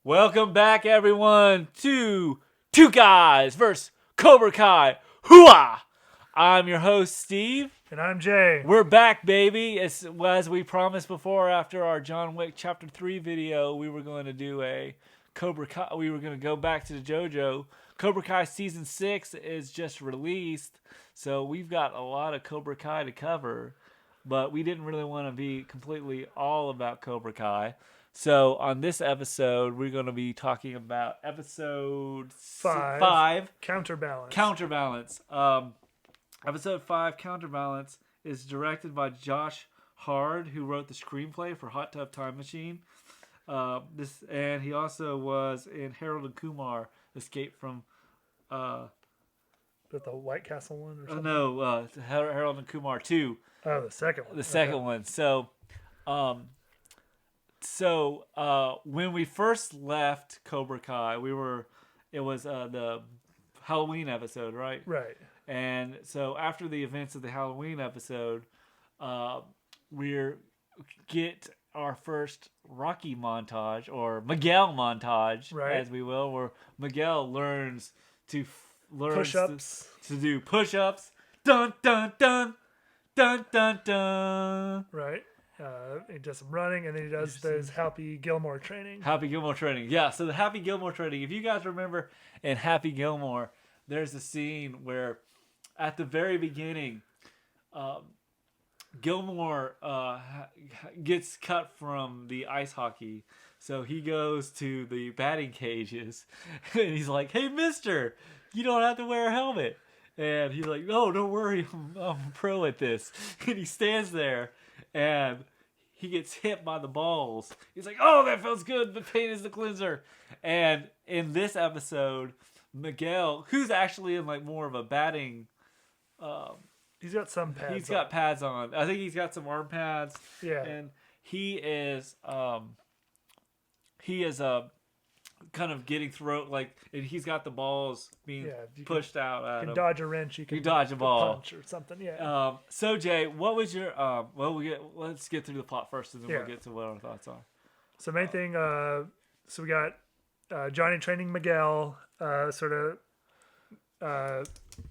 Welcome back, everyone, to Two Guys vs. Cobra Kai. Hooah! I'm your host, Steve. And I'm Jay. We're back, baby. As we promised before, after our John Wick Chapter 3 video, we were going to do a Cobra Kai. We were going to go back to the dojo. Cobra Kai Season 6 is just released, so we've got a lot of Cobra Kai to cover, but we didn't really want to be completely all about Cobra Kai. So on this episode, we're going to be talking about episode 5. Counterbalance. Episode 5, Counterbalance, is directed by Josh Hard, who wrote the screenplay for Hot Tub Time Machine. And he also was in Harold and Kumar Escape from... the White Castle one or something? No, Harold and Kumar 2. Oh, the second one. The second one. So, when we first left Cobra Kai, it was the Halloween episode, right? Right. And so after the events of the Halloween episode, we get our first Rocky montage, or Miguel montage, right, as we will, where Miguel learns to push-ups, to do push-ups. Dun dun dun dun dun dun. Right. He does some running, and then he does those Happy Gilmore training. Yeah. So the Happy Gilmore training. If you guys remember in Happy Gilmore, there's a scene where, at the very beginning, Gilmore gets cut from the ice hockey. So he goes to the batting cages, and he's like, "Hey, mister, you don't have to wear a helmet." And he's like, "No, don't worry, I'm a pro at this." And he stands there, and he gets hit by the balls. He's like, "Oh, that feels good. The pain is the cleanser." And in this episode, Miguel, who's actually in like more of a batting... he's got some pads. He's got pads on. I think he's got some arm pads. Yeah. And he is kind of getting thrown, like, and he's got the balls being pushed out. You can dodge a wrench. You can dodge a ball, punch or something. Yeah. So Jay, what was your let's get through the plot first, and then we'll get to what our thoughts are. So main thing. So we got Johnny training Miguel.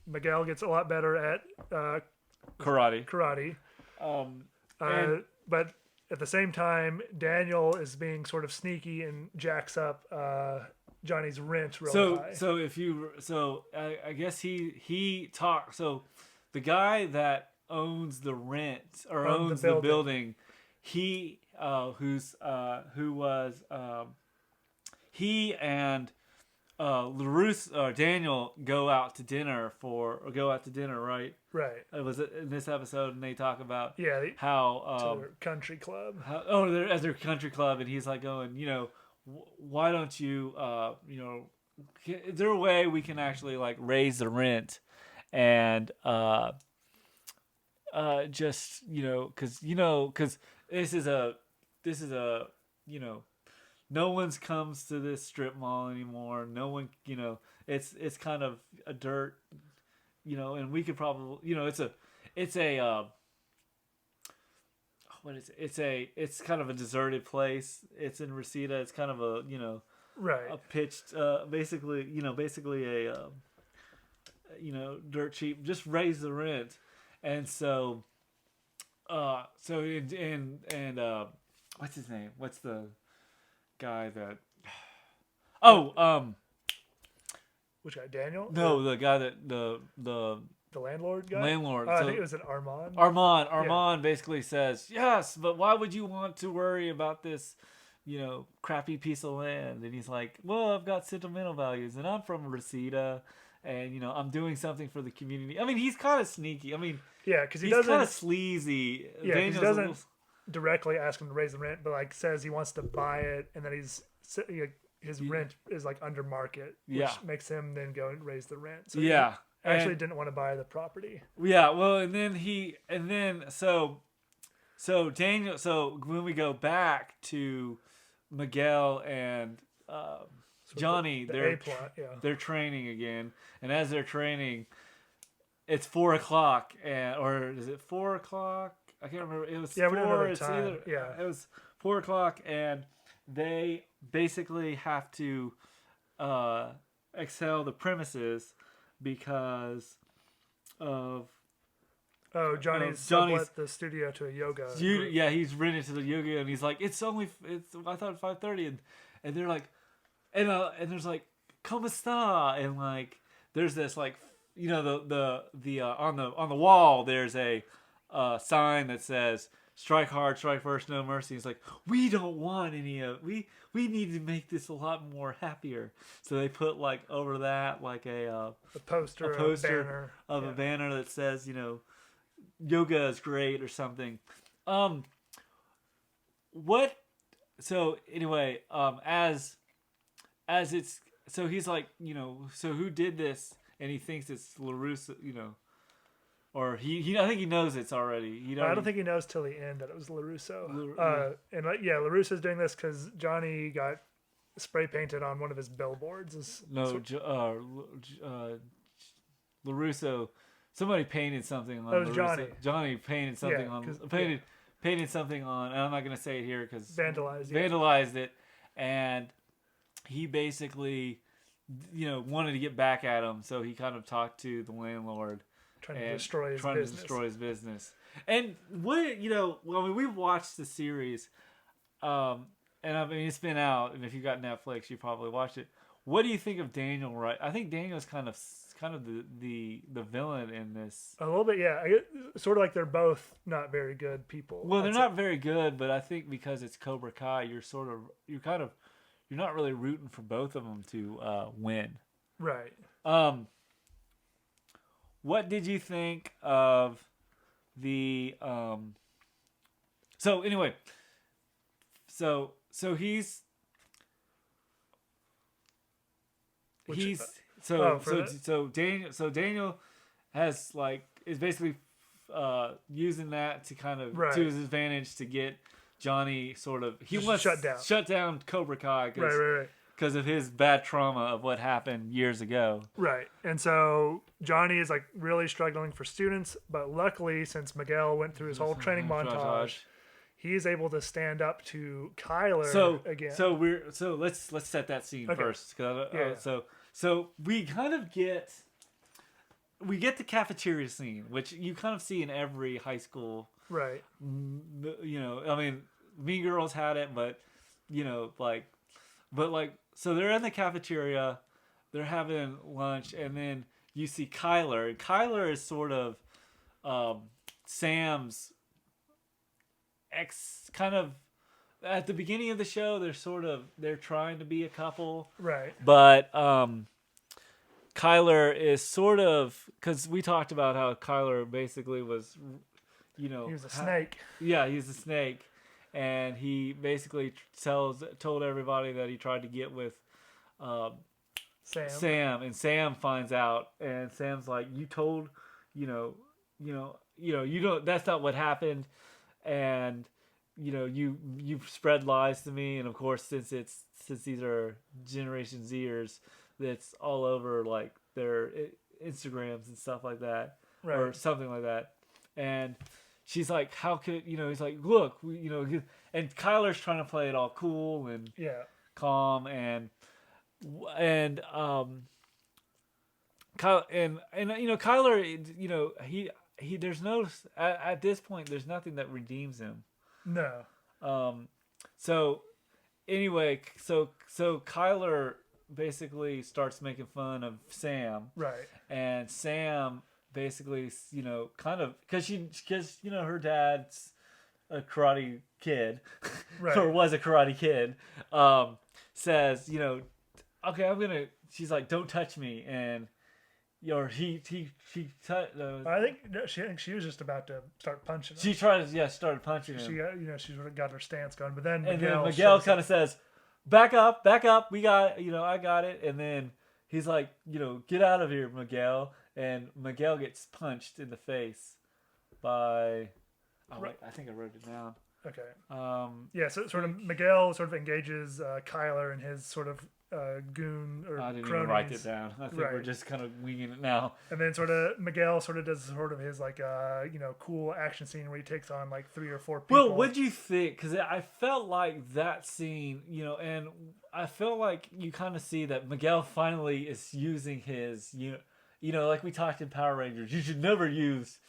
Miguel gets a lot better at karate. But at the same time, Danial is being sort of sneaky and jacks up Johnny's rent real high. I guess he talked. So the guy that owns the rent or owns the building, he and Daniel go out to dinner, right? Right. It was in this episode, and they talk about how their country club. They're at their country club, and he's like going, why don't you, is there a way we can actually like raise the rent, and just because this is a no one's comes to this strip mall anymore. No one, it's kind of a dirt, and we could probably, it's kind of a deserted place. It's in Reseda. It's kind of a, right, a pitched, basically a, dirt cheap, just raise the rent. And so, what's his name? What's the guy that which guy? Daniel? No, the guy that the landlord guy? Landlord. I think it was an Armand. Armand basically says, "Yes, but why would you want to worry about this, crappy piece of land?" And he's like, "Well, I've got sentimental values, and I'm from Reseda, and I'm doing something for the community." I mean, he's kind of sneaky. I mean, because he's kind of sleazy. Yeah, he doesn't directly ask him to raise the rent, but like says he wants to buy it, and then his rent is like under market, which makes him then go and raise the rent. So he actually didn't want to buy the property. Yeah, well, so Daniel. So when we go back to Miguel and Johnny, they're training again, and as they're training, it's 4:00, or is it 4:00? I can't remember. It was 4. We don't know the time. It was 4:00, and they basically have to exhale the premises because of Johnny's sublet the studio to a yoga. He's rented to the yoga, and he's like, I thought 5:30, and they're like, and there's like, ¿Cómo está? And like, there's this like, the on the wall there's a sign that says, strike hard, strike first, no mercy. He's like, we don't want any of we need to make this a lot more happier. So they put like over that like a poster of a banner that says, yoga is great or something. So anyway, as it's, so he's like, so who did this? And he thinks it's LaRusso, or he I think he knows it's already. I don't think he knows till the end that it was LaRusso. And LaRusso's doing this because Johnny got spray painted on one of his billboards. LaRusso, somebody painted something on. That was Johnny. Johnny painted something on. Painted something on, and I'm not gonna say it here because vandalized it, and he basically, wanted to get back at him, so he kind of talked to the landlord. Trying to destroy his business. And what, we've watched the series, and I mean, it's been out, and if you got Netflix, you probably watched it. What do you think of Daniel, right? I think Daniel's kind of the villain in this. A little bit, yeah. Sort of like they're both not very good people. Well, they're not very good, but I think because it's Cobra Kai, you're not really rooting for both of them to win. Right. What did you think of the so anyway, so he's Daniel has is basically using that to kind of to his advantage to get Johnny he wants shut down Cobra Kai because of his bad trauma of what happened years ago. Right. And so Johnny is really struggling for students, but luckily since Miguel went through his whole training montage, he is able to stand up to Kyler again. So let's set that scene first. So we kind of get the cafeteria scene, which you kind of see in every high school. Right. I mean, Mean Girls had it, but so they're in the cafeteria, they're having lunch, and then you see Kyler. And Kyler is sort of Sam's ex, kind of at the beginning of the show. They're trying to be a couple, right? But Kyler is sort of, because we talked about how Kyler basically was, he was a snake. Yeah, he's a snake. And he basically told everybody that he tried to get with Sam, and Sam finds out, and Sam's like, "You told, you don't. That's not what happened, and you spread lies to me." And of course, since these are Generation Zers, that's all over their Instagrams and stuff like that, or something like that, and. She's like, how could, he's like, look, and Kyler's trying to play it all cool and calm and Kyler, he there's no, at this point, there's nothing that redeems him. No. So anyway, so Kyler basically starts making fun of Sam. Right. And Sam basically, kind of, because her dad's a karate kid, or was a karate kid, says, okay, she's like, don't touch me, and I think she was just about to start punching him. She started punching him. She sort of got her stance going, but then Miguel kind of says, back up, we got, I got it, and then he's like, get out of here, Miguel. And Miguel gets punched in the face by... I think I wrote it down. Okay. So sort of Miguel sort of engages Kyler in his sort of goon or I didn't cronies. even write it down. I think we're just kind of winging it now. And then sort of Miguel sort of does sort of his like cool action scene where he takes on like 3 or 4 people. Well, what'd you think? Because I felt like that scene, and I felt like you kind of see that Miguel finally is using his, like we talked in Power Rangers. You should never use,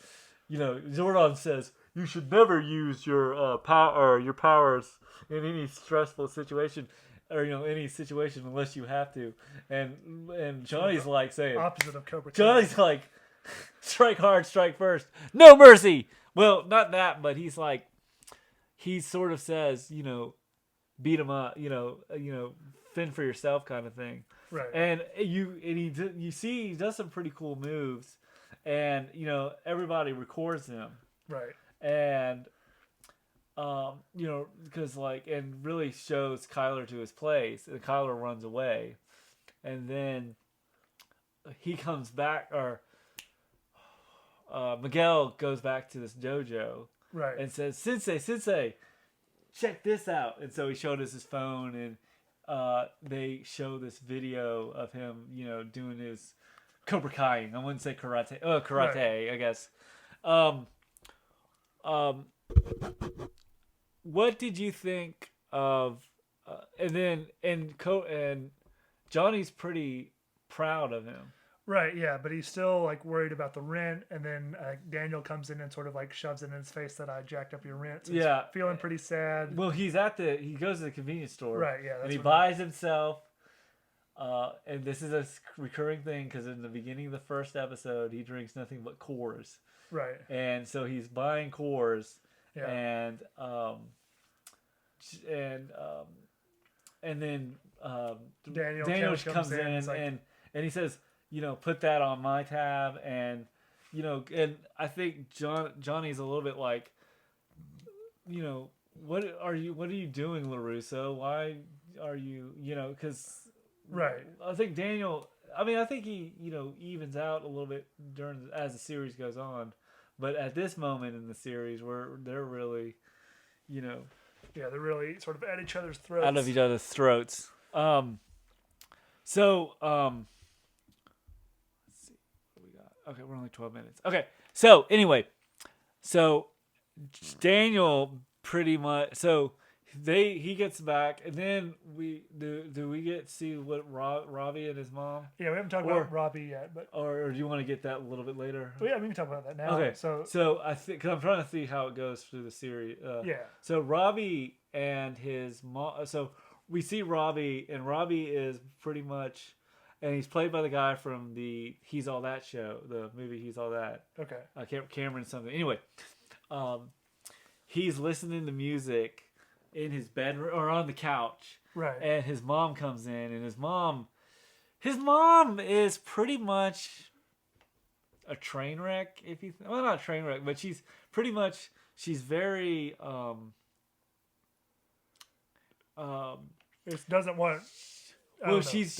Zordon says you should never use your power or your powers in any stressful situation. Or any situation unless you have to, and Johnny's like saying opposite of Cobra. Johnny's like, strike hard, strike first, no mercy. Well, not that, but he's like, he sort of says, beat him up, fend for yourself, kind of thing. Right. And you see he does some pretty cool moves, and everybody records him. Right. And because and really shows Kyler to his place, and Kyler runs away, and then he comes back, or Miguel goes back to this dojo, right, and says, Sensei, check this out. And so he showed us his phone, and they show this video of him, doing his Cobra Kai-ing. I wouldn't say karate. Karate, right. I guess. What did you think of? And Johnny's pretty proud of him. Right, yeah, but he's still like worried about the rent, and then Daniel comes in and sort of like shoves it in his face that I jacked up your rent. So he's feeling pretty sad. Well, he goes to the convenience store, right? Yeah, and he buys himself. And this is a recurring thing because in the beginning of the first episode, he drinks nothing but Coors. Right. And so he's buying Coors. Yeah. And then Daniel comes in and he says, put that on my tab, and and I think Johnny's a little bit like, what are you doing, LaRusso? Why are you, because right. I think Daniel. I think he evens out a little bit as the series goes on. But at this moment in the series, where they're really, they're really sort of at each other's throats. Out of each other's throats. Let's see what we got. Okay, we're only 12 minutes. Okay, so anyway, Daniel pretty much. He gets back, and then we get to see what Robbie and his mom. Yeah, we haven't talked about Robbie yet, but or do you want to get that a little bit later? Well, yeah, we can talk about that now. Okay, so I think because I'm trying to see how it goes through the series. Yeah. So Robbie and his mom. So we see Robbie, and Robbie is pretty much, and he's played by the guy from the He's All That show, the movie He's All That. Okay. Cameron something. Anyway, he's listening to music in his bedroom or on the couch, right? And his mom comes in, and his mom is pretty much a train wreck. Not a train wreck, but she's very It doesn't want. Well, she's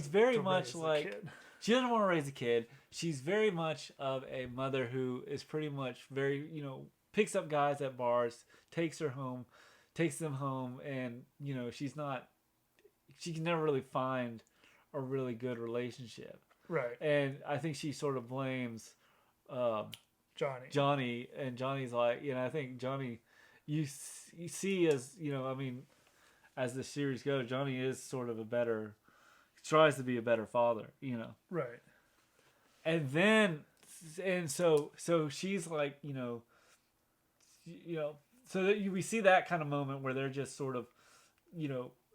very much like she doesn't want to raise a kid. She's very much of a mother who is pretty much very picks up guys at bars, takes them home, and she can never really find a really good relationship. Right. And I think she sort of blames Johnny, and Johnny's like, I think Johnny, you see as the series goes, Johnny is sort of tries to be a better father, Right. And then, so she's like, so that we see that kind of moment where they're just sort of,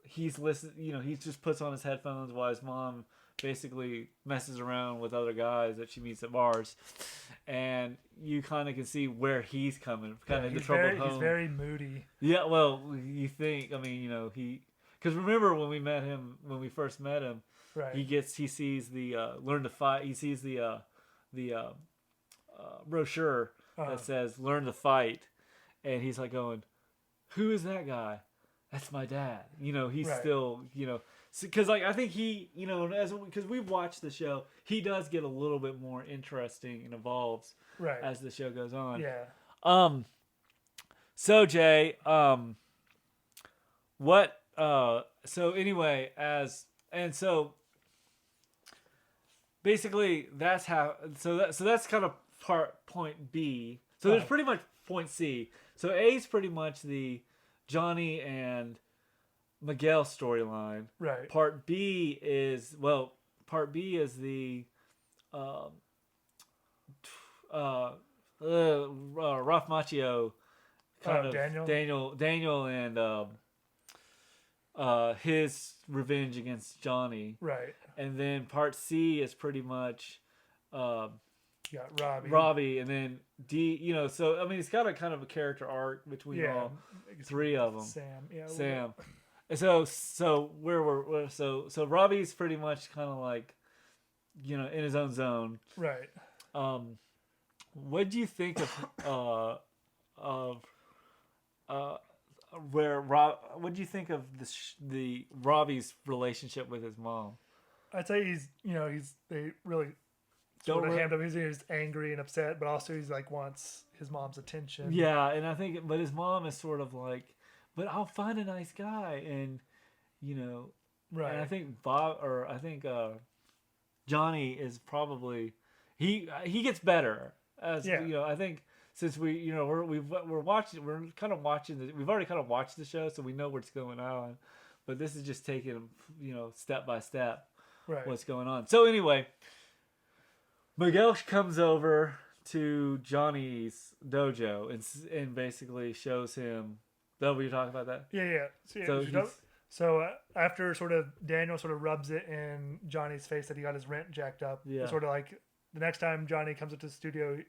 he's listening, he just puts on his headphones while his mom basically messes around with other guys that she meets at bars, and you kind of can see where he's coming, kind of into trouble home. He's very moody. Yeah, well, you think, because remember when we first met him, right? He sees the learn to fight. He sees the brochure that says learn to fight. And he's like going, who is that guy? That's my dad. He's right. Still, because I think he, because we've watched the show, he does get a little bit more interesting and evolves right. as the show goes on. Yeah. So Jay, what So anyway, so basically that's how. So that's kind of point B. So there's pretty much point C. So A is pretty much the Johnny and Miguel storyline. Right. Part B is the Ralph Macchio kind of Daniel and his revenge against Johnny. Right. And then part C is pretty much you got Robbie, and then D. So I mean, it's got a kind of a character arc between all three of them. Sam. So Robbie's pretty much kind of like, in his own zone. Right. What do you think of what do you think of the Robbie's relationship with his mom? I'd say they really sort of hammed him. He's angry and upset, but also he's like wants his mom's attention. Yeah, and I think, but his mom is sort of like, but I'll find a nice guy, and right. And I think Johnny is probably he gets better as I think since we're kind of watching we've already kind of watched the show, so we know what's going on, but this is just taking step by step what's going on. So anyway, Miguel comes over to Johnny's dojo and basically shows him. Oh, were you talking about that? Yeah. So after sort of Daniel sort of rubs it in Johnny's face that he got his rent jacked up, sort of like the next time Johnny comes up to his studio,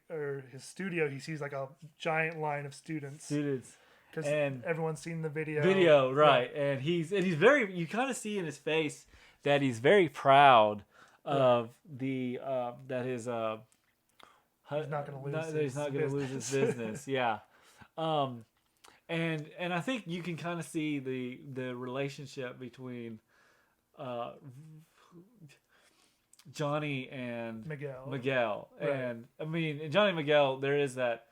he sees like a giant line of students. Because everyone's seen the video. Right? Yeah. And he's very. You kind of see in his face that he's very proud of that his he's not going to lose his business. Yeah. And I think you can kind of see the relationship between Johnny and Miguel. Right. And I mean, in Johnny and Miguel, there is that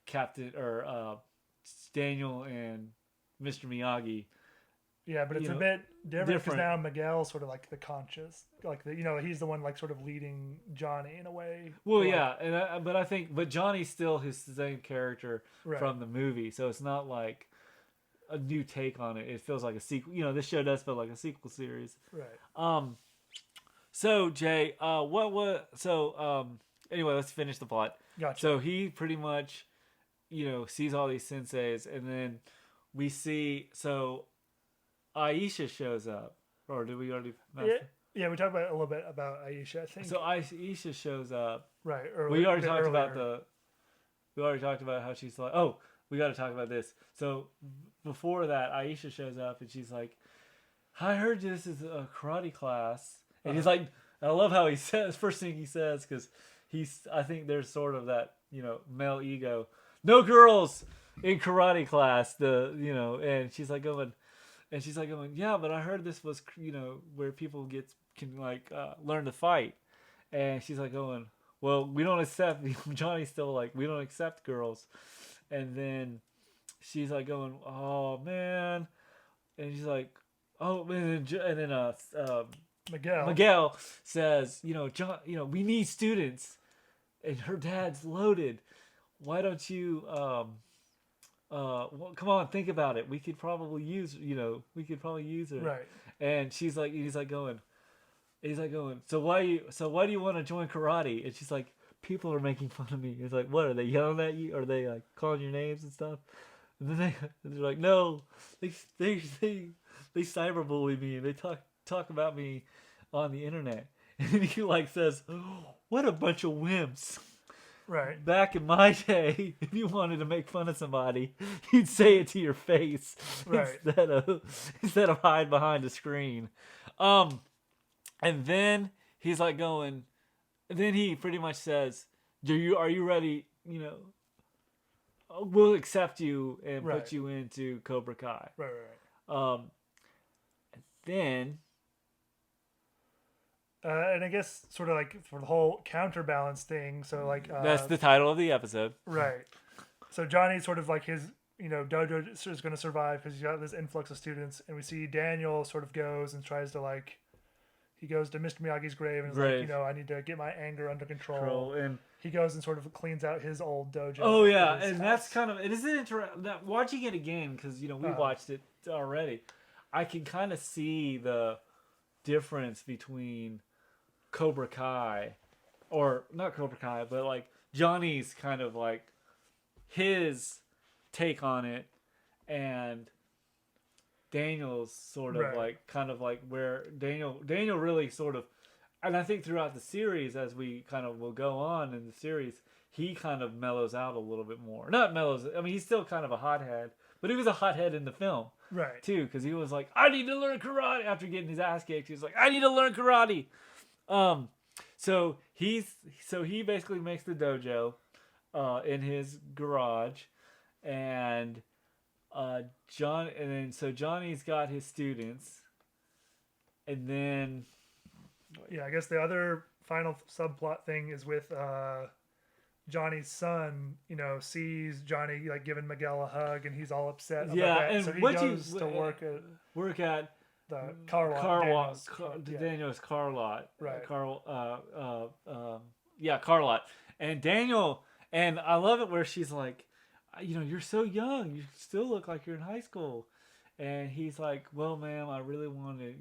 Captain or Daniel and Mr. Miyagi. Yeah, but it's a bit different because now Miguel's sort of like the conscious, like he's the one like sort of leading Johnny in a way. Well, yeah, but Johnny's still his same character from the movie, so it's not like a new take on it. It feels like a sequel. This show does feel like a sequel series. Right. So Jay, anyway, let's finish the plot. Gotcha. So he pretty much, sees all these senseis, and then we see Aisha shows up, or did we already? Yeah, we talked a little bit about Aisha, I think. So Aisha shows up. Right. We already talked about how she's like, oh, we got to talk about this. So before that, Aisha shows up and she's like, I heard this is a karate class, and he's like, I love how he says first thing he says because I think there's sort of that male ego, no girls in karate class, and she's like going. And she's like going, yeah, but I heard this was, where people can learn to fight. And she's like going, well, we don't accept, Johnny's still like, we don't accept girls. And then she's like going, oh man. And she's like, oh, and then Miguel says, John, we need students. And her dad's loaded. Why don't you, well, come on, think about it. We could probably use her. Right. And he's like going, so why do you want to join karate? And she's like, people are making fun of me. It's like, what, are they yelling at you? Are they like calling your names and stuff? And then they're like, no, they cyberbully me and they talk about me on the internet. And he says, oh, what a bunch of wimps. Right. Back in my day, if you wanted to make fun of somebody, you'd say it to your face instead of hide behind a screen. And then he's like going. Then he pretty much says, "Are you ready? We'll accept you and put you into Cobra Kai." Right. And then. And I guess sort of like for the whole counterbalance thing. So like that's the title of the episode. Right. So Johnny's sort of like his dojo is going to survive because he's got this influx of students, and we see Daniel sort of goes and tries to he goes to Mr. Miyagi's grave and is like, I need to get my anger under control. And he goes and sort of cleans out his old dojo. Oh yeah, and house. That's kind of, it is interesting watching it again because we watched it already. I can kind of see the difference between Cobra Kai, or not Cobra Kai, but like Johnny's kind of like his take on it, and Daniel's sort of where Daniel really sort of, and I think throughout the series, as we kind of will go on in the series, he kind of mellows out a little bit more. Not mellows, I mean, he's still kind of a hothead, but he was a hothead in the film. Right. Too, because he was like, I need to learn karate. After getting his ass kicked, he was like, I need to learn karate. So he basically makes the dojo in his garage, and Johnny's got his students, and then I guess the other final subplot thing is with Johnny's son, sees Johnny giving Miguel a hug, and he's all upset about that. And so he goes to work at the car lot. Daniel's car lot. Right. Car lot. And Daniel, and I love it where she's like, you're so young. You still look like you're in high school. And he's like, well, ma'am, I really want to,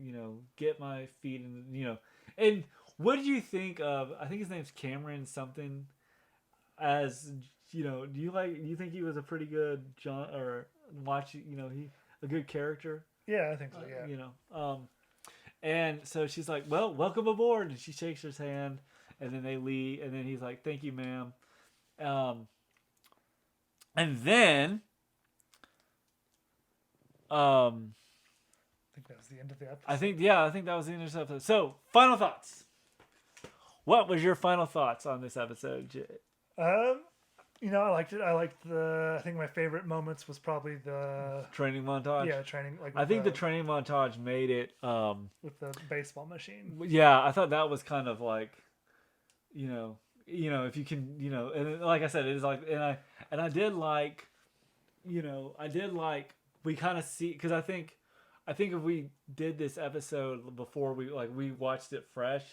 get my feet in, And what did you think of, I think his name's Cameron something, as, do you think he was a pretty good John, or a good character? Yeah, I think so, yeah. And so she's like, well, welcome aboard. And she shakes his hand, and then they leave, and then he's like, thank you, ma'am. And then, I think that was the end of the episode. I think that was the end of the episode. So, final thoughts. What was your final thoughts on this episode? I liked it. I think my favorite moments was probably the training montage. Yeah, training. I think the training montage made it. With the baseball machine. Yeah, I thought that was kind of like, if you can, and like I said, it is like, and I did like, we kind of see, because I think if we did this episode before we watched it fresh,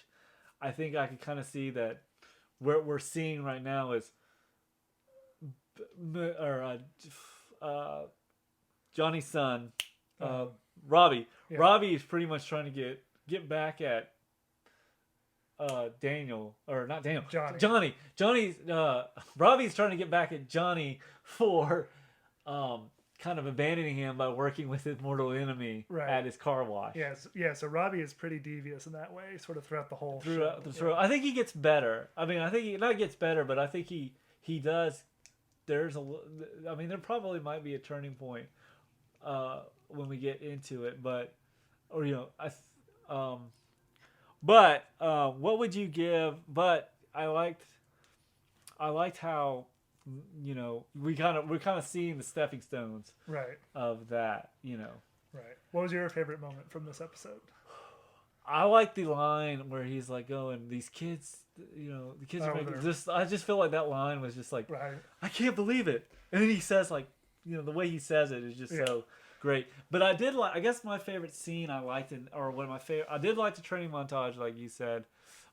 I think I could kind of see that what we're seeing right now is, Johnny's son, Robbie. Yeah. Robbie is pretty much trying to get back at Daniel, or not Daniel, Johnny. Johnny's Robbie's trying to get back at Johnny for kind of abandoning him by working with his mortal enemy at his car wash. Yes, yeah. So Robbie is pretty devious in that way, sort of throughout the whole show. I think he gets better. I mean, I think he not gets better, but I think he does. There probably might be a turning point when we get into it, but what would you give? But I liked how we're kind of seeing the stepping stones of that. Right. What was your favorite moment from this episode? I like the line where he's like going, these kids, the kids are making just. I just feel like that line was just like, I can't believe it. And then he says the way he says it is just so great. But I did like, I guess my favorite scene I liked, I did like the training montage, like you said,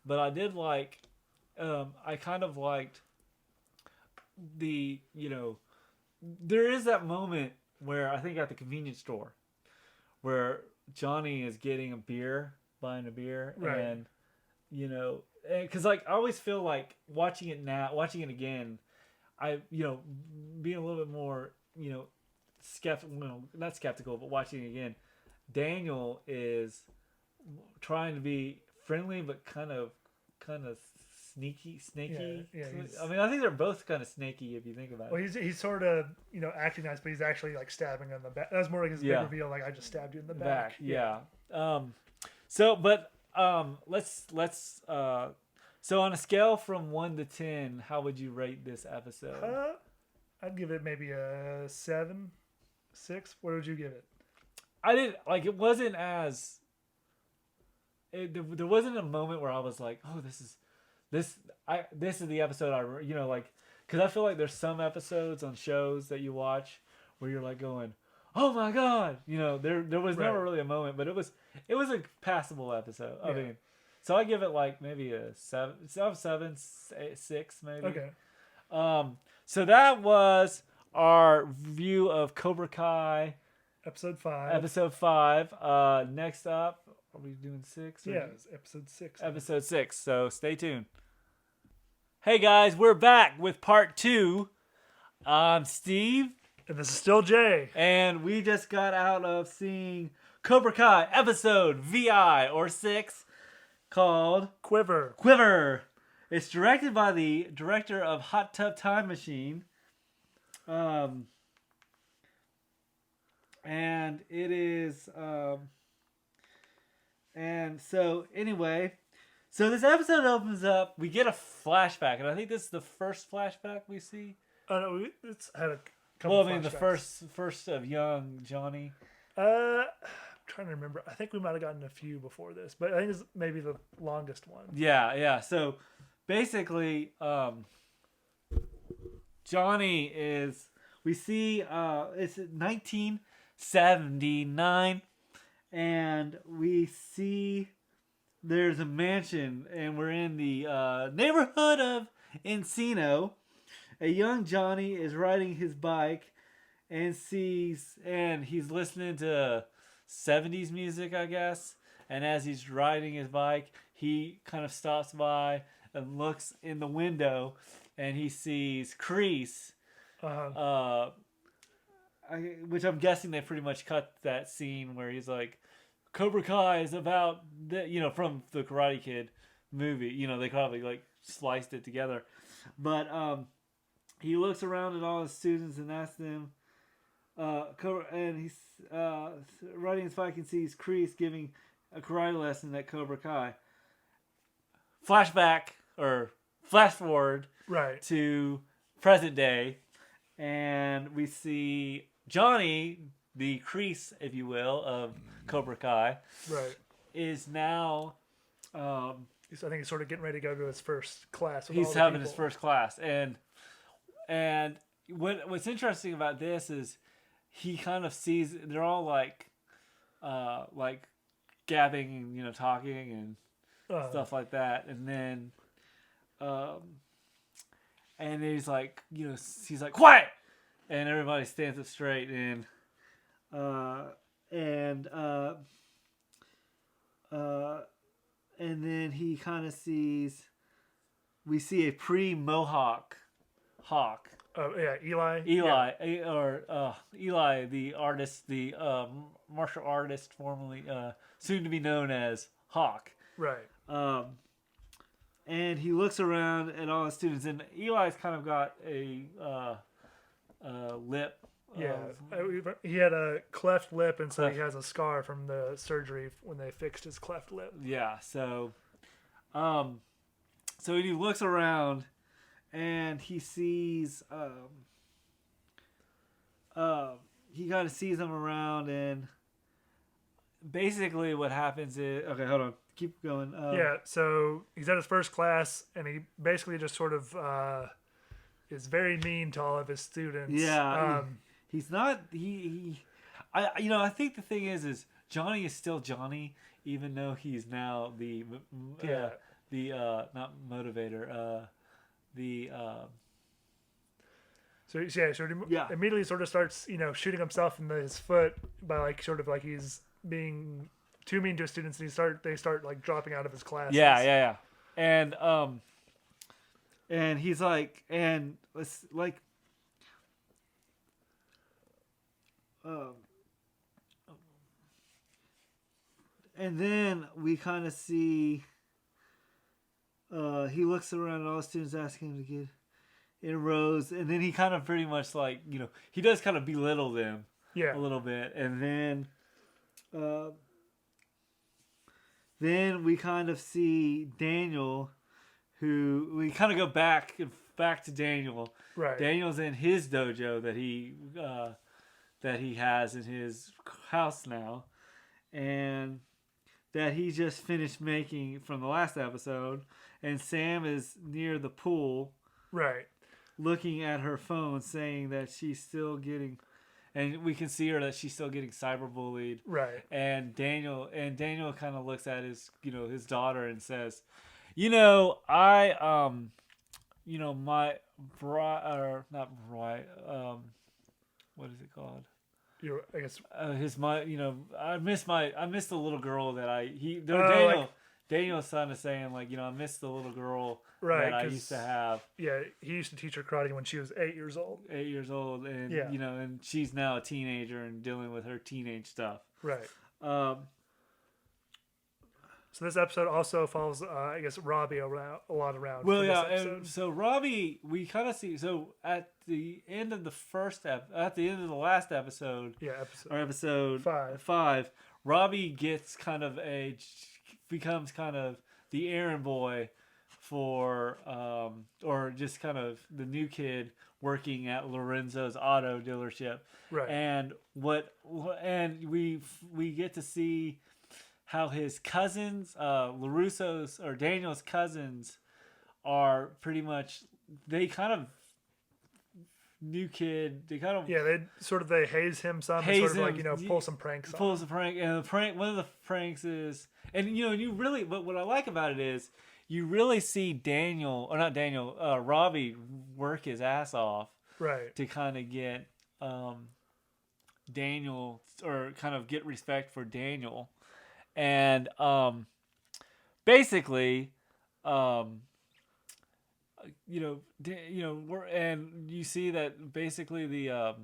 but I did like, I kind of liked the, there is that moment where I think at the convenience store where Johnny is getting buying a beer, and because I always feel like watching it again, I being a little bit more skeptical, not skeptical, but watching it again, Daniel is trying to be friendly but kind of snaky. Yeah, I mean, I think they're both kind of snaky if you think about it. Well, he's sort of acting nice, but he's actually like stabbing on the back. That was more like his big reveal, like I just stabbed you in the back. Yeah. So on a scale from 1 to 10, how would you rate this episode? I'd give it maybe a 7, 6. What would you give it? I didn't like. It wasn't as. There wasn't a moment where I was like, "Oh, this is the episode I because I feel like there's some episodes on shows that you watch where you're like going, oh my god, you know, there was never really a moment, but it was a passable episode. I mean, so I give it like maybe a 7, 6 maybe. Okay. So that was our view of Cobra Kai, episode 5. Episode 5. Next up, are we doing 6? Yeah, it's episode 6. Episode 6. So stay tuned. Hey guys, we're back with part 2. I'm Steve. And this is still Jay. And we just got out of seeing Cobra Kai episode VI or 6 called Quiver. It's directed by the director of Hot Tub Time Machine. And it is and so anyway, so this episode opens up, we get a flashback, and I think this is the first flashback we see. Oh no, it's had a couple the first of young Johnny. I'm trying to remember. I think we might have gotten a few before this, but I think it's maybe the longest one. Yeah. So basically, Johnny is, we see it's 1979, and we see there's a mansion, and we're in the neighborhood of Encino. A young Johnny is riding his bike and he's listening to 70s music, I guess. And as he's riding his bike, he kind of stops by and looks in the window, and he sees Kreese, which I'm guessing they pretty much cut that scene where he's like, Cobra Kai is about, from the Karate Kid movie. They probably like sliced it together. But he looks around at all his students and asks them, and he's riding his bike and sees Kreese giving a karate lesson at Cobra Kai. Flashback, or flash forward to present day, and we see Johnny, the Kreese, if you will, of Cobra Kai, is now... I think he's sort of getting ready to go to his first class. He's having his first class, and what's interesting about this is he kind of sees they're all like gabbing and talking and stuff like that, and then and he's like he's like quiet, and everybody stands up straight, and then he kind of we see a pre-Mohawk hawk. Oh yeah, Eli, the artist, the martial artist, formerly soon to be known as Hawk. Right. And he looks around at all the students, and Eli's kind of got a lip. Yeah, he had a cleft lip, and so he has a scar from the surgery when they fixed his cleft lip. Yeah. So he looks around, and he sees he kind of sees them around, and basically what happens is, okay, hold on, keep going. So he's at his first class, and he basically just sort of is very mean to all of his students. Yeah. He's not. I think the thing is Johnny is still Johnny, even though he's now the not motivator. So he immediately sort of starts shooting himself in his foot by he's being too mean to his students, and they start like dropping out of his classes. Yeah. And he's like, and it's like. And then we kind of see he looks around at all the students, asking him to get in rows, and then he kind of pretty much he does kind of belittle them a little bit, and then we kind of see Daniel, who we kind of go back to Daniel. Right. Daniel's in his dojo that he has in his house now, and that he just finished making from the last episode, and Sam is near the pool, right, looking at her phone, saying that she's still getting, and we can see her that she's still getting cyberbullied. Right. And Daniel kind of looks at his his daughter and says, I my bride, or not bride, what is it called? I guess I miss the little girl that Daniel's son is saying, like, I miss the little girl that I used to have. Yeah, he used to teach her karate when she was 8 years old. 8 years old, and and she's now a teenager and dealing with her teenage stuff. Right. So this episode also follows, I guess, Robbie a lot around. Well, yeah, and so Robbie, we kind of see. So at the end of the last episode, episode 5, Robbie becomes kind of the errand boy for, or just kind of the new kid working at Lorenzo's auto dealership. Right. And we get to see how his cousins, LaRusso's or Daniel's cousins, are pretty much, they kind of new kid. They kind of they haze him some, and sort of like pull some pranks. Pulls a prank, and one of the pranks is, and you really, but what I like about it is you really see Robbie work his ass off, right, to kind of get Daniel, or kind of get respect for Daniel. And basically, and you see that basically the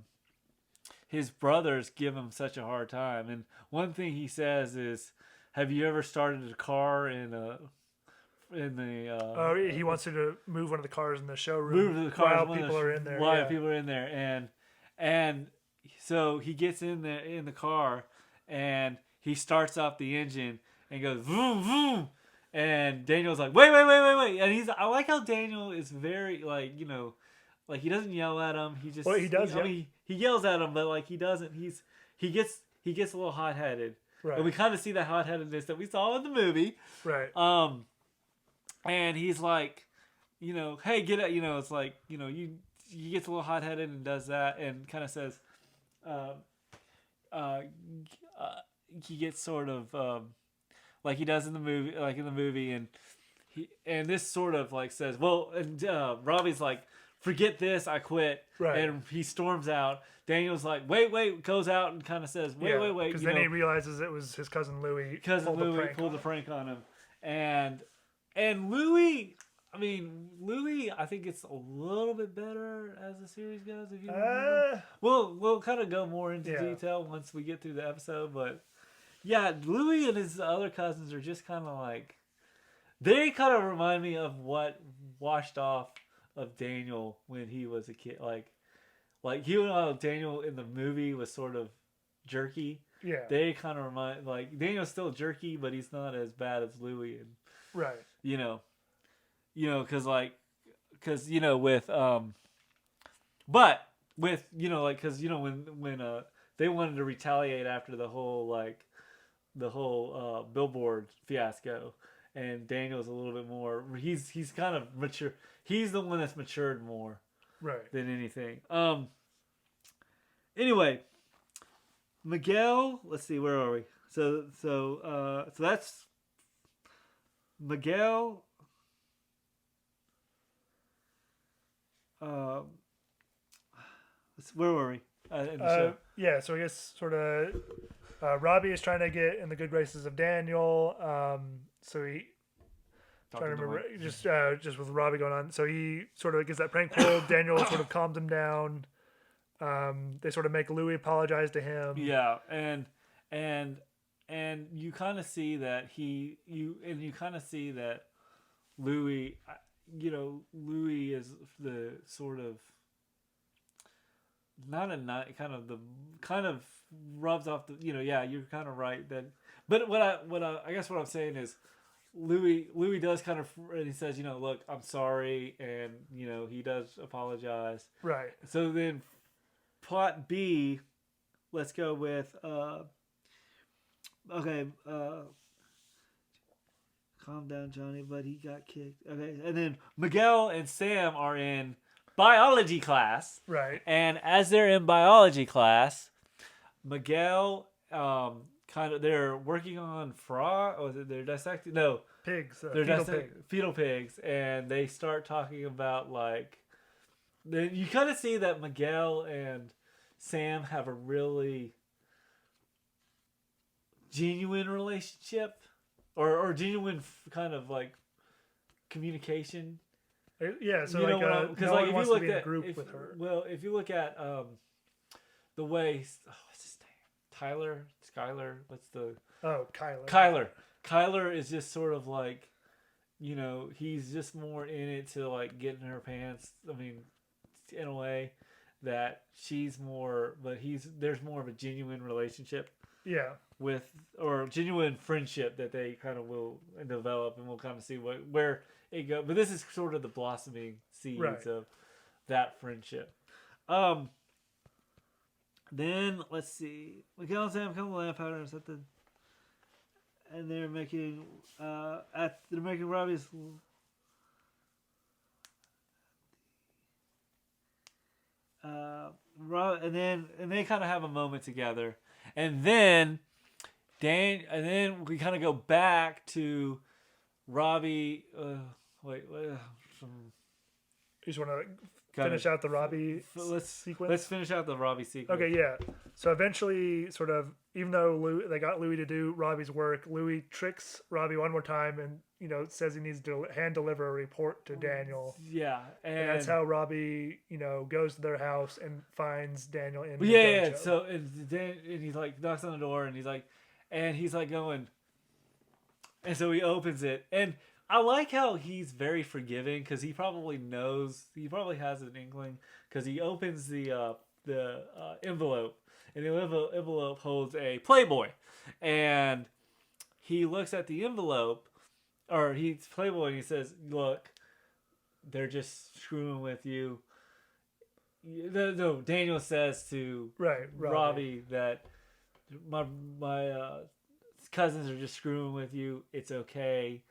his brothers give him such a hard time. And one thing he says is, "Have you ever started a car in the?" He wants you to move one of the cars in the showroom while people are in there. People are in there, and so he gets in the car and he starts off the engine and goes vroom vroom, and Daniel's like, wait, and I like how Daniel is very like he doesn't yell at him. He just he does. He yells at him, but like he doesn't. He gets a little hot headed, right? And we kind of see that hot headedness that we saw in the movie, right? And he's like, hey, get it, it's like he gets a little hot headed and does that, and kind of says, he gets sort of like he does in the movie, and this sort of like says, well, and Robbie's like, forget this, I quit, right? And he storms out. Daniel's like, wait, goes out and kind of says, wait, because then he realizes it was his cousin Louie. Pulled the prank on him, and Louie. I mean, Louie, I think it's a little bit better as the series goes. If you remember. We'll kind of go more into detail once we get through the episode, but yeah, Louie and his other cousins are just kind of like, they kind of remind me of what washed off of Daniel when he was a kid. Like Daniel in the movie was sort of jerky. Yeah, they kind of remind, like, Daniel's still jerky, but he's not as bad as Louie, and right. Because when they wanted to retaliate after the whole billboard fiasco, and Daniel's a little bit more. He's kind of mature. He's the one that's matured more, right, than anything. Anyway, Miguel. Let's see, where are we? So that's Miguel. Where were we in the show? Yeah, so I guess sort of Robbie is trying to get in the good graces of Daniel. So he trying to remember just with Robbie going on. So he sort of gets that prank pulled. Daniel sort of calms him down. They sort of make Louie apologize to him. Yeah, and you kind of see that Louie. Louie is the sort of kind of rubs off the, you're kind of right that, but what I guess what I'm saying is Louie does kind of, and he says, look, I'm sorry, and he does apologize, right? So then plot B, let's go with calm down, Johnny, but he got kicked. Okay, and then Miguel and Sam are in biology class. Right. And as they're in biology class, Miguel, they're working on frog. Oh, they're dissecting. No, pigs. They're fetal pigs, and they start talking about like. You kind of see that Miguel and Sam have a really genuine relationship, or genuine kind of like communication. Yeah, so you like, know, because like if you look at group with her. Well, if you look at the way, what's his name? Skylar, what's the? Oh, Kyler. Kyler is just sort of like, he's just more in it to like get in her pants. I mean, in a way that she's more, but there's more of a genuine relationship. Yeah. Or genuine friendship that they kind of will develop, and we'll kind of see where it goes. But this is sort of the blossoming seeds of that friendship. Then let's see. Miguel and Sam come to lamp patterns and they're making Robbie's. And they kind of have a moment together, and then we kind of go back to Robbie. You just want to finish out the Robbie sequence? Let's finish out the Robbie sequence. Okay, yeah. So eventually, sort of, even though they got Louis to do Robbie's work, Louis tricks Robbie one more time and, says he needs to hand deliver a report to Daniel. Yeah. And that's how Robbie, goes to their house and finds Daniel in the dojo. Yeah, so and he's like, knocks on the door and he's like going, and so he opens it. And I like how he's very forgiving because he probably has an inkling because he opens the envelope, and the envelope holds a Playboy, and he looks at the envelope, or he's Playboy, and he says, "Look, they're just screwing with you." No, Daniel says to Robbie that my cousins are just screwing with you. It's okay.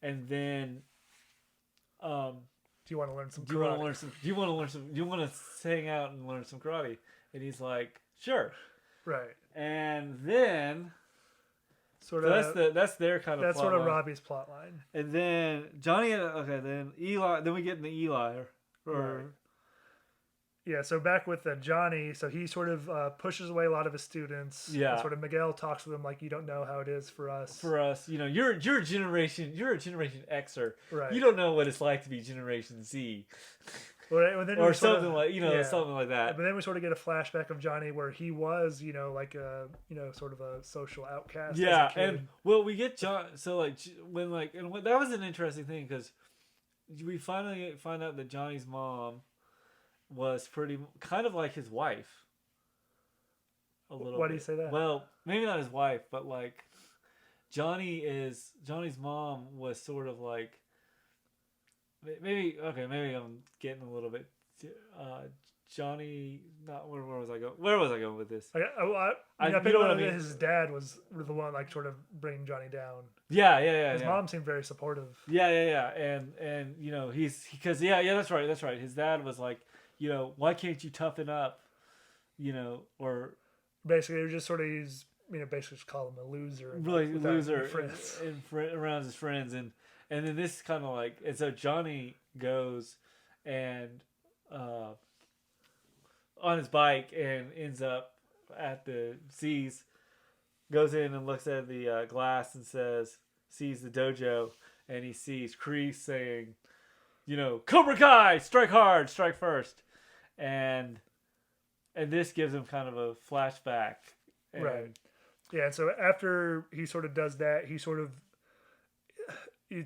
And then, do you want to learn some? Do you want to hang out and learn some karate? And he's like, sure. Right. And then, that's their kind of. That's sort of Robbie's plot line. And then Johnny. Okay. Then Eli. Then we get into Eli. Yeah, so back with Johnny, so he sort of pushes away a lot of his students. Yeah. And sort of Miguel talks with him like, you don't know how it is for us. You're a Generation Xer. Right. You don't know what it's like to be Generation Z. Well, then or something something like that. But then we sort of get a flashback of Johnny where he was, like a, sort of a social outcast. Yeah, as a kid. and we get John. So that was an interesting thing because we finally find out that Johnny's mom was pretty kind of like his wife. A little. Why do you say that? Well, maybe not his wife, but like Johnny's mom was sort of like maybe I'm getting a little bit Johnny. Not where was I going? Where was I going with this? I think what I mean? His dad was the one like sort of bringing Johnny down. Yeah. His mom seemed very supportive. Yeah. And because that's right. His dad was like, why can't you toughen up? Or basically, it was just sort of basically just call him a loser. Really loser around his friends, and then this kind of like, and so Johnny goes and on his bike and ends up at goes in and looks at the glass and sees the dojo, and he sees Kreese saying, Cobra Kai, strike hard, strike first. And this gives him kind of a flashback. Right. Yeah, and so after he sort of does that, you'd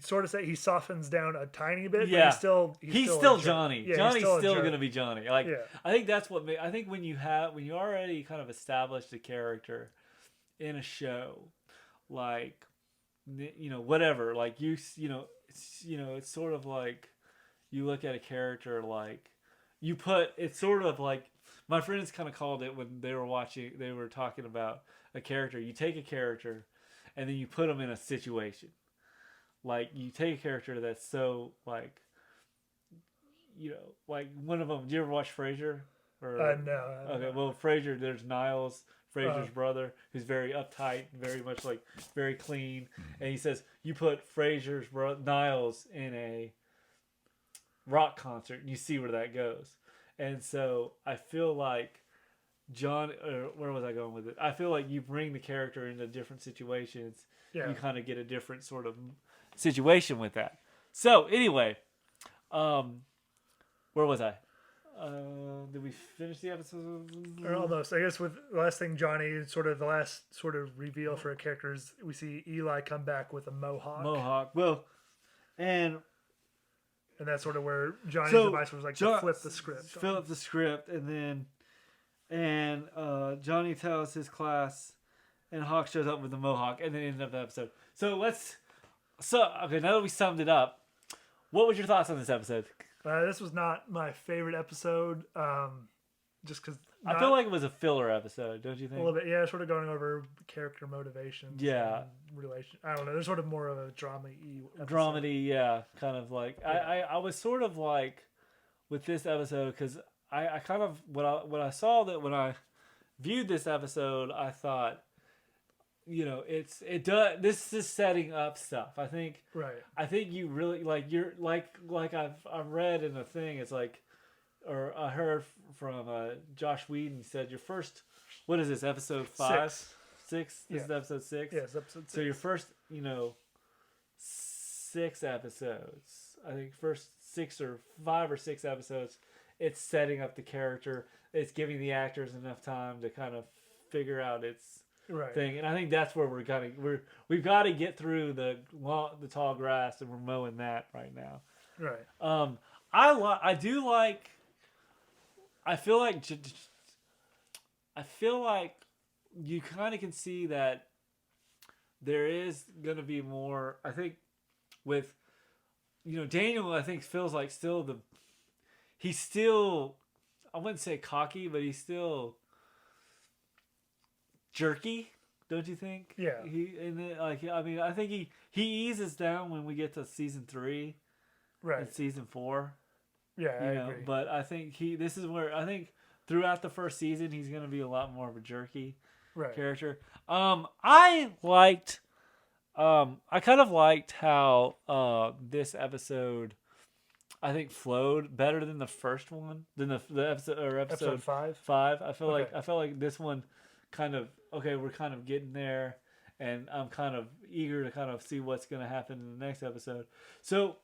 sort of say he softens down a tiny bit, yeah. But he's still Johnny. Yeah, Johnny's still going to be Johnny. Like, yeah. I think that's what I think when you already kind of established a character in a show, like, whatever, like it's sort of like you look at a character like it's sort of like my friends kind of called it when they were talking about a character. You take a character and then you put them in a situation. Like, you take a character that's so like, like one of them. Do you ever watch Frasier? No. Okay, well, Frasier. There's Niles, Frasier's brother, who's very uptight, very much like very clean, and he says you put Frasier's Niles in a rock concert, and you see where that goes. And so I feel like where was I going with it? I feel like you bring the character into different situations. Yeah. You kind of get a different sort of situation with that. So anyway, where was I? Did we finish the episode? Or almost. I guess with the last thing, Johnny, sort of the last sort of reveal for a character is we see Eli come back with a mohawk. Well, and that's sort of where Johnny's advice was like to flip the script. Flip the script, and Johnny tells his class, and Hawk shows up with the mohawk, and then ends up the episode. Okay, now that we summed it up, what was your thoughts on this episode? This was not my favorite episode, just because... I feel like it was a filler episode, don't you think? A little bit, yeah, sort of going over character motivations. Yeah. Relation. I don't know, there's sort of more of a dramedy. Dramedy, yeah, kind of like... Yeah. I was sort of like, with this episode, because I kind of... When I saw that, when I viewed this episode, I thought... it does. This is setting up stuff. I think. Right. I think you really like I've read in the thing. It's like, or I heard from Josh Whedon said your first. What is this, episode 5? 6. This is episode 6. Yeah, it's episode 6. So your first 6 episodes. I think first 6 or 5 or 6 episodes. It's setting up the character. It's giving the actors enough time to kind of figure out its thing, and I think that's where we've got to get through the tall grass, and we're mowing that right now. Right. I feel like you kind of can see that there is going to be more. I think with Daniel, I think feels like he's still I wouldn't say cocky, but he's still jerky, don't you think? Yeah. I think he eases down when we get to season 3, right? And season 4. Yeah, I agree. But I think this is where I think throughout the first season he's going to be a lot more of a jerky character. I kind of liked how this episode I think flowed better than the first one, than the episode 5. I felt like this one kind of we're kind of getting there, and I'm kind of eager to kind of see what's going to happen in the next episode. So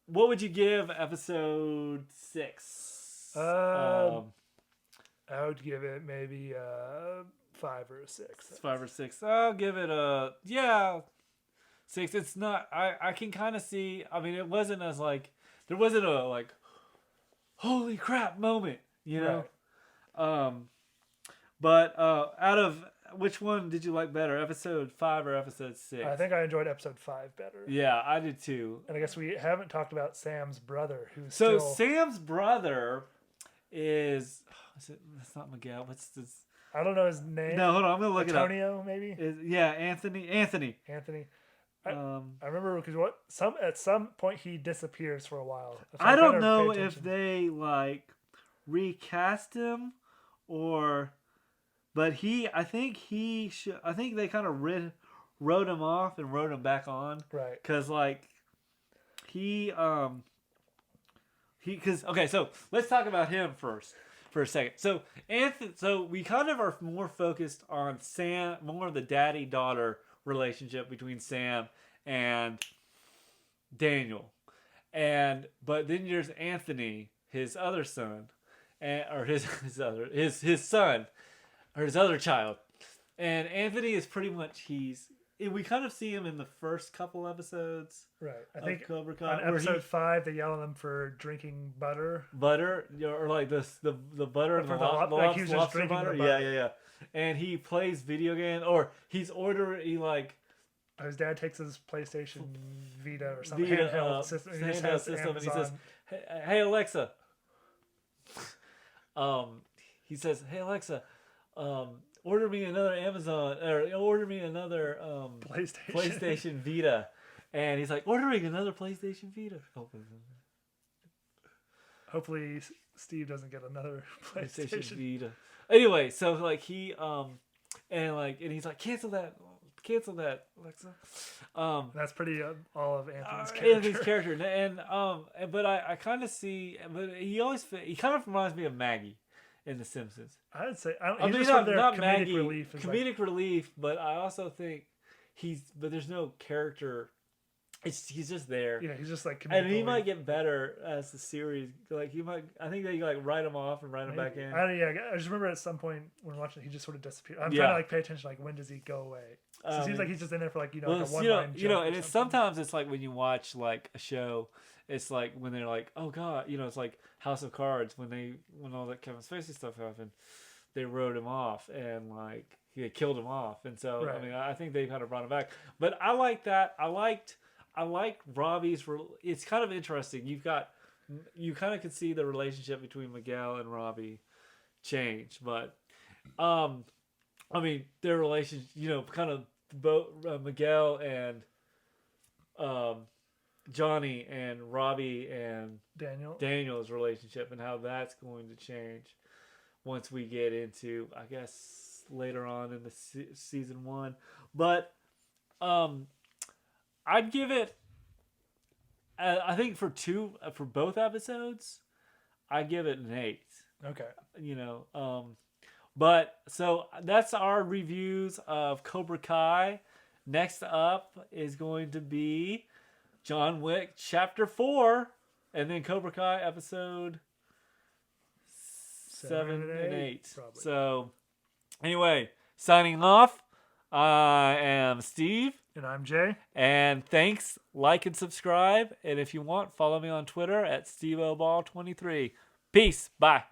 what would you give episode 6? I would give it maybe 5 or a 6. 5 or 6. I'll give it a 6. It's not. I can kind of see. I mean, it wasn't as like there wasn't a holy crap moment, Right. But out of which one did you like better, episode 5 or episode 6? I think I enjoyed episode 5 better. Yeah, I did too. And I guess we haven't talked about Sam's brother, who's Sam's brother is that's not Miguel. What's this? I don't know his name. No, hold on. I'm gonna look Antonio, it up. Maybe. Anthony. I remember because at some point he disappears for a while. So I don't know if they recast him or. But I think they kind of wrote him off and wrote him back on. Right. Because, okay, so let's talk about him first for a second. So, so we kind of are more focused on Sam, more of the daddy-daughter relationship between Sam and Daniel. But then there's Anthony, his other son, or his son. Or his other child. And Anthony is pretty much we kind of see him in the first couple episodes. Right. I think Cobra Kai. On episode 5 they yell at him for drinking butter. Butter? Or like the butter and the like he was just drinking butter. Yeah. And he plays video games, or he's ordering his dad takes his PlayStation Vita or something. Handheld system. And he says, Hey Alexa. He says, Hey Alexa, order me another Amazon, or order me another PlayStation Vita. And he's like, ordering another PlayStation Vita. Hopefully, Steve doesn't get another PlayStation Vita. Anyway, so like he and he's like cancel that, Alexa. That's pretty all of Anthony's character. But I kind of see, but he kind of reminds me of Maggie in The Simpsons. I'd say he's just not Maggie, comedic relief, but I also think but there's no character. He's just there. Yeah, he's just like, and he might get better as the series. Like I think they like write him off and write him back in. I just remember at some point when watching, he just sort of disappeared. I'm trying to like pay attention. Like, when does he go away? So it seems like he's just in there for like like a one line. And it's sometimes it's like when you watch like a show, it's like when they're like, oh god, it's like House of Cards when all that Kevin Spacey stuff happened, they wrote him off and like he killed him off, and so right. I mean I think they kind of brought him back. But I like that. I like Robbie's. It's kind of interesting. You kind of can see the relationship between Miguel and Robbie change, but I mean their relationship, kind of both Miguel and Johnny and Robbie and Daniel's relationship and how that's going to change once we get into, I guess, later on in the season 1, but I'd give it. I think for both episodes, I give it an 8. Okay. But so that's our reviews of Cobra Kai. Next up is going to be John Wick Chapter 4, and then Cobra Kai episode 7 and 8. Probably. So anyway, signing off. I am Steve. And I'm Jay. And thanks, like and subscribe. And if you want, follow me on Twitter at SteveOBall23. Peace. Bye.